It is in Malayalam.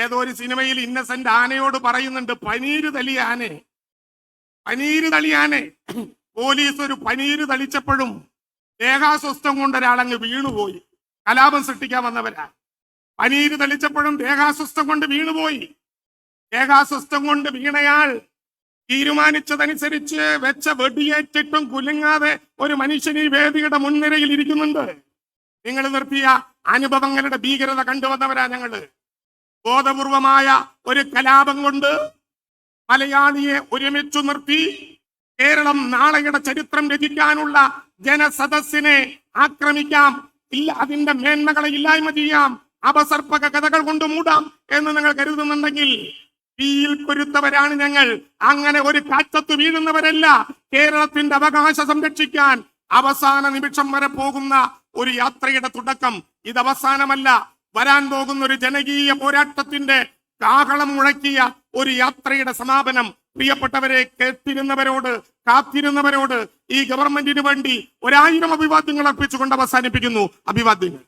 ഏതോ ഒരു സിനിമയിൽ ഇന്നസെന്റ് ആനയോട് പറയുന്നുണ്ട്, പനീര് തളിയാനെ, പനീര് തളിയാനെ. പോലീസ് ഒരു പനീര് തളിച്ചപ്പോഴും ദേഹാസ്വസ്ഥം കൊണ്ട് ഒരാളങ്ങ് വീണുപോയി. കലാപം സൃഷ്ടിക്കാൻ വന്നവരാ. പനീര് തളിച്ചപ്പോഴും ദേഹാസ്വസ്ഥം കൊണ്ട് വീണുപോയി. ദേഹാസ്വസ്ഥം കൊണ്ട് വീണയാൾ തീരുമാനിച്ചതനുസരിച്ച് വെച്ച വെടിയേറ്റിട്ടും കുലുങ്ങാതെ ഒരു മനുഷ്യൻ ഈ വേദിയുടെ മുൻനിരയിൽ ഇരിക്കുന്നുണ്ട്. നിങ്ങൾ നിർത്തിയ അനുഭവങ്ങളുടെ ഭീകരത കണ്ടുവന്നവരാ ഞങ്ങള്. ബോധപൂർവമായ ഒരു കലാപം കൊണ്ട് മലയാളിയെ ഒരുമിച്ചു നിർത്തി കേരളം നാളെയുടെ ചരിത്രം രചിക്കാനുള്ള ജനസദസ്സിനെ ആക്രമിക്കാം, ഇല്ല അതിന്റെ മേന്മകളെ ഇല്ലായ്മ ചെയ്യാം, അപസർപ്പക കഥകൾ കൊണ്ട് മൂടാം എന്ന് നിങ്ങൾ കരുതുന്നുണ്ടെങ്കിൽ തീയിൽ കൊരുത്തവരാണ് ഞങ്ങൾ. അങ്ങനെ ഒരു കാറ്റത്ത് വീഴുന്നവരല്ല. കേരളത്തിന്റെ അവകാശം സംരക്ഷിക്കാൻ അവസാന നിമിഷം വരെ പോകുന്ന ഒരു യാത്രയുടെ തുടക്കം. ഇത് അവസാനമല്ല, വരാൻ പോകുന്ന ഒരു ജനകീയ പോരാട്ടത്തിന്റെ കാഹളം മുഴക്കിയ ഒരു യാത്രയുടെ സമാപനം. പ്രിയപ്പെട്ടവരെ, കേട്ടിരുന്നവരോട്, കാത്തിരുന്നവരോട് ഈ ഗവൺമെന്റിന് വേണ്ടി 1000 അഭിവാദ്യങ്ങൾ അർപ്പിച്ചുകൊണ്ട് അവസാനിപ്പിക്കുന്നു. അഭിവാദ്യങ്ങൾ.